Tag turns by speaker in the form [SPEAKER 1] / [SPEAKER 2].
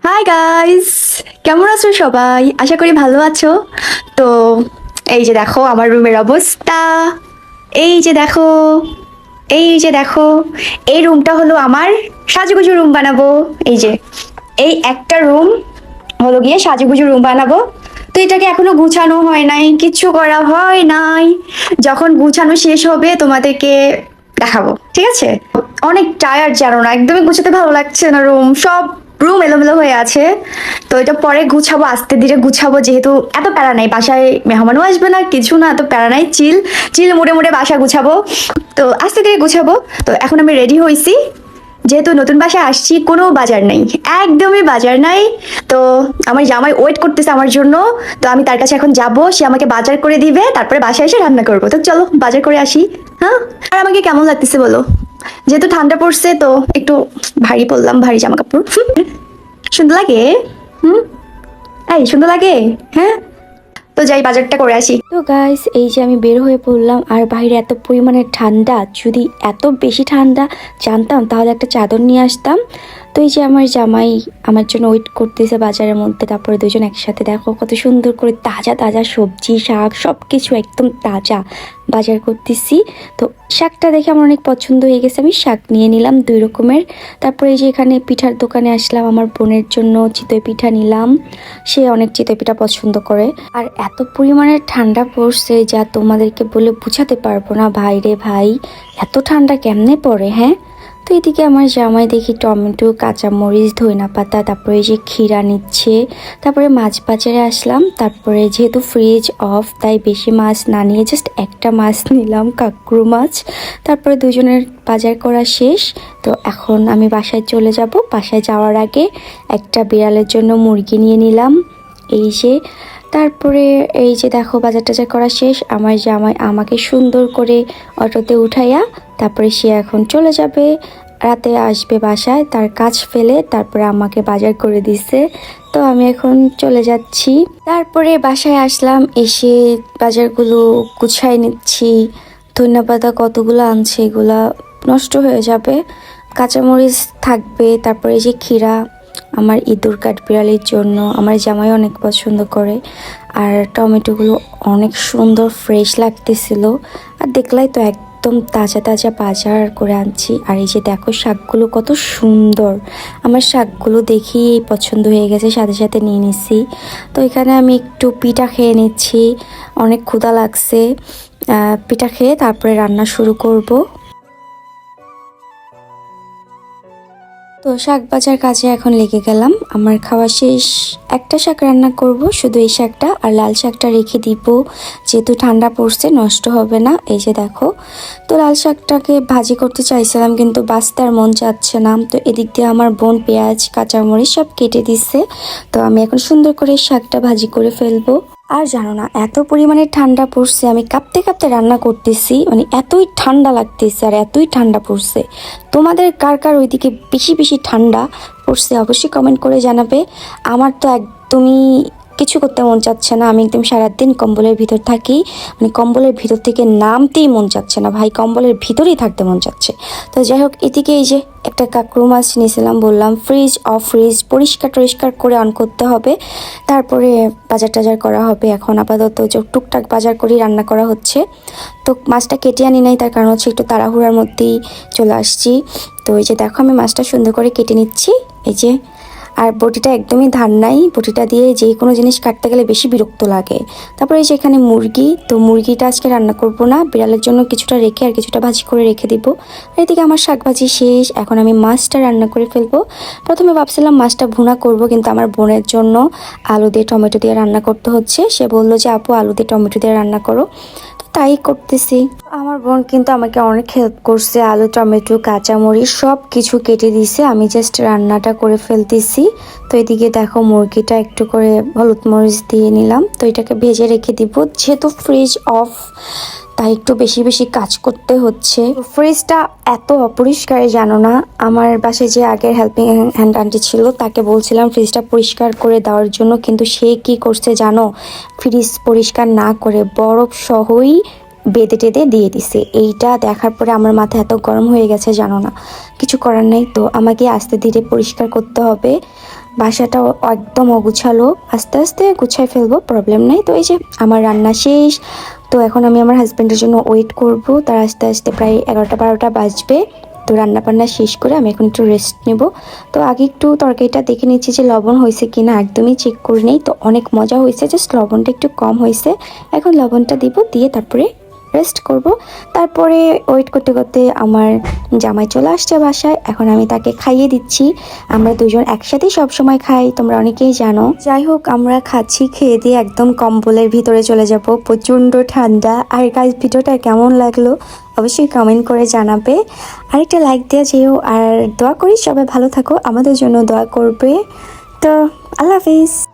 [SPEAKER 1] Hi guys, কেমন আছো সবাই? আশা করি ভালো আছো। তো এই যে দেখো আমার রুমের অবস্থা। এই যে দেখো, এই যে দেখো, এই রুমটা হলো আমার সাজুগুজু রুম বানাবো। এই যে এই একটা রুম হলো গিয়ে সাজুগুজু রুম বানাবো। তো এটাকে এখনো গুছানো হয় নাই, কিচ্ছু করা হয় নাই। যখন গুছানো শেষ হবে তোমাদেরকে দেখাবো, ঠিক আছে? অনেক টায়ার্ড, জানো না, একদমই গুছাতে ভালো লাগছে না। রুম এলোমেলো হয়ে আছে। তো এটা পরে গুছাবো, আস্তে ধীরে গুছাবো, যেহেতু এত প্যারা নাই, বাসায় মেহমানও আসবে না, কিছু না, এত প্যারা নাই, চিল চিল মুড়ে মুড়ে বাসা গুছাবো। তো আস্তে ধীরে গুছাবো। তো এখন আমি রেডি হয়েছি, যেহেতু নতুন বাসায় আসছি, কোনো বাজার নেই, একদমই বাজার নাই। তো আমার জামাই ওয়েট করতেছে আমার জন্য। তো আমি তার কাছে এখন যাব, সে আমাকে বাজার করে দিবে, তারপরে বাসায় এসে রান্না করবো। তো চলো বাজার করে আসি। হ্যাঁ, আর আমাকে কেমন লাগতেছে বলো? যেহেতু ঠান্ডা পড়ছে তো একটু ভারী পড়লাম, ভারী জামা কাপড়। সুন্দর লাগে। হুম, এই সুন্দর লাগে। হ্যাঁ, তো যাই বাজারটা করে আসি।
[SPEAKER 2] তো গাইস, এই যে আমি বের হয়ে পড়লাম, আর বাইরে এত পরিমাণে ঠান্ডা। যদি এত বেশি ঠান্ডা জানতাম তাহলে একটা চাদর নিয়ে আসতাম। তো এই যে আমার জামাই আমার জন্য ওয়েট করতেছে বাজারের মধ্যে। তারপরে দুজন একসাথে দেখো কত সুন্দর করে তাজা তাজা সবজি শাক সব কিছু একদম তাজা বাজার করতেছি। তো শাকটা দেখে আমার অনেক পছন্দ হয়ে গেছে, আমি শাক নিয়ে নিলাম 2 রকমের। তারপরে এই যে এখানে পিঠার দোকানে আসলাম, আমার বোনের জন্য চিতই পিঠা নিলাম। সে অনেক চিতই পিঠা পছন্দ করে। আর এত পরিমাণে ঠান্ডা পড়ছে যা তোমাদেরকে বলে বুঝাতে পারবো না। ভাই রে ভাই, এত ঠান্ডা কেমনে পড়ে, হ্যাঁ? তো এদিকে আমার জামাই দেখি টমেটো, কাঁচামরিচ, ধইনা পাতা, তারপরে এই যে ক্ষীরা নিচ্ছে। তারপরে মাছ বাজারে আসলাম। তারপরে যেহেতু ফ্রিজ অফ, তাই বেশি মাছ না নিয়ে জাস্ট একটা মাছ নিলাম, কাঁকড়ো মাছ। তারপরে দুজনের বাজার করা শেষ। তো এখন আমি বাসায় চলে যাব। বাসায় যাওয়ার আগে একটা বিড়ালের জন্য মুরগি নিয়ে নিলাম। এই যে তারপরে এই যে দেখো বাজার টাজার করা শেষ। আমার জামাই আমাকে সুন্দর করে অটোতে উঠাইয়া তারপরে সে এখন চলে যাবে, রাতে আসবে বাসায় তার কাজ ফেলে। তারপরে আমাকে বাজার করে দিছে। তো আমি এখন চলে যাচ্ছি। তারপরে বাসায় আসলাম, এসে বাজারগুলো গুছাই নিচ্ছি। ধন্যবাদ, কতগুলো আনছে, এগুলা নষ্ট হয়ে যাবে। কাঁচামরিচ থাকবে। তারপরে এই যে ক্ষীরা আমার ইঁদুর কাঠবিড়ালির জন্য, আমার জামাই অনেক পছন্দ করে। আর টমেটোগুলো অনেক সুন্দর ফ্রেশ লাগতেছিল। আর দেখলাই তো একদম তাজা তাজা বাজার করে আনছি। আর এই যে দেখো শাকগুলো কত সুন্দর, আমার শাকগুলো দেখেই পছন্দ হয়ে গেছে, সাথে সাথে নিয়ে নিছি। তো এখানে আমি একটু পিঠা খেয়ে নিচ্ছি, অনেক ক্ষুধা লাগছে। পিঠা খেয়ে তারপরে রান্না শুরু করব। তো শাক বাজার কাজে এখন লেগে গেলাম। আমার খাওয়া শেষ। একটা শাক রান্না করব, শুধু এই শাকটা, আর লাল শাকটা রেখে দিব, যেহেতু ঠান্ডা পড়ছে নষ্ট হবে না। এই যে দেখো, তো লাল শাকটাকে ভাজি করতে চাইছিলাম কিন্তু বাঁচতে আর মন চাচ্ছে না। তো এদিক দিয়ে আমার বোন পেঁয়াজ কাঁচামরিচ সব কেটে দিচ্ছে। তো আমি এখন সুন্দর করে শাকটা ভাজি করে ফেলবো। আর জানো না, এত পরিমাণে ঠান্ডা পড়ছে, আমি কাঁপতে কাঁপতে রান্না করতেছি, মানে এতই ঠান্ডা লাগতেছে আর এতই ঠান্ডা পড়ছে। তোমাদের কার কার ওইদিকে বেশি বেশি ঠান্ডা পড়ছে অবশ্যই কমেন্ট করে জানাবে। আমার তো একদমই কিছু করতে মন চাচ্ছে না, আমি একদম সারাদিন কম্বলের ভিতর থাকি, মানে কম্বলের ভিতর থেকে নামতেই মন চাচ্ছে না ভাই, কম্বলের ভিতরেই থাকতে মন চাচ্ছে। তো যাই হোক, এদিকে এই যে একটা কাঁকড়ো মাছ নিয়েছিলাম, বললাম ফ্রিজ অফ, ফ্রিজ পরিষ্কার টরিষ্কার করে অন করতে হবে, তারপরে বাজার টাজার করা হবে। এখন আপাতত যে টুকটাক বাজার করেই রান্না করা হচ্ছে। তো মাছটা কেটে আনি নাই, তার কারণ হচ্ছে একটু তাড়াহুড়ার মধ্যেই চলে আসছি। তো এই যে দেখো আমি মাছটা সুন্দর করে কেটে নিচ্ছি। এই যে, আর বটিটা একদমই ধার নাই, বটিটা দিয়ে যে কোনো জিনিস কাটতে গেলে বেশি বিরক্ত লাগে। তারপরে এই যে এখানে মুরগি, তো মুরগিটা আজকে রান্না করব না, বিড়ালের জন্য কিছুটা রেখে আর কিছুটা ভাজি করে রেখে দিব। আর এদিকে আমার শাক ভাজি শেষ, এখন আমি মাছটা রান্না করে ফেলবো। প্রথমে ভাবছিলাম মাছটা ভুনা করব, কিন্তু আমার বোনের জন্য আলু দিয়ে টমেটো দিয়ে রান্না করতে হচ্ছে। সে বললো যে আপু আলু দিয়ে টমেটো দিয়ে রান্না করো, তো তাই করতেছি। আমার বোন কিন্তু আমাকে অনেক হেল্প করছে, আলু টমেটো কাঁচামরিচ সব কিছু কেটে দিছে, আমি জাস্ট রান্নাটা করে ফেলতেছি। তো এদিকে দেখো মুরগিটা একটু করে হলুদ মরিচ দিয়ে নিলাম। তো এটাকে ভেজে রেখে দিব, যেহেতু ফ্রিজ অফ তাই একটু বেশি বেশি কাজ করতে হচ্ছে। ফ্রিজটা এত অপরিষ্কার জানো না, আমার বাসায় যে আগের হেল্পিং হ্যান্ড আন্টি ছিল তাকে বলছিলাম ফ্রিজটা পরিষ্কার করে দেওয়ার জন্য, কিন্তু সে কি করছে জানো, ফ্রিজ পরিষ্কার না করে বরফ সহই বেঁধে টেঁধে দিয়ে দিছে। এইটা দেখার পরে আমার মাথা এত গরম হয়ে গেছে জানো না, কিছু করার নেই। তো আমাকে আস্তে ধীরে পরিষ্কার করতে হবে। বাসাটাও একদম অগুছালো, আস্তে আস্তে গুছাই ফেলবো, প্রবলেম নাই। তো এই যে আমার রান্না শেষ। তো এখন আমি আমার হাজব্যান্ডের জন্য ওয়েট করব, তার আস্তে আস্তে প্রায় 11টা 12টা বাজবে। তো রান্না বান্না শেষ করে আমি এখন একটু রেস্ট নেব। তো আগে একটু তরকারিটা দেখে নিচ্ছি যে লবণ হয়েছে কিনা, একদমই চেক করে নেই। তো অনেক মজা হয়েছে, জাস্ট লবণটা একটু কম হয়েছে। এখন লবণটা দিব, দিয়ে তারপরে রেস্ট করব। তারপরে ওয়েট করতে করতে আমার জামাই চলে আসছে বাসায়, এখন আমি তাকে খাইয়ে দিচ্ছি। আমরা দুজন একসাথেই সব সময় খাই, তোমরা অনেকেই জানো। যাই হোক, আমরা খাচ্ছি, খেয়ে দিয়ে একদম কম্বলের ভিতরে চলে যাব, প্রচণ্ড ঠান্ডা। আর গাইস, ভিডিওটা কেমন লাগলো অবশ্যই কমেন্ট করে জানাবে, আরেকটা লাইক দেওয়া যেও। আর দোয়া করি সবাই ভালো থাকো, আমাদের জন্য দোয়া করবে। তো আল্লাহ হাফিজ।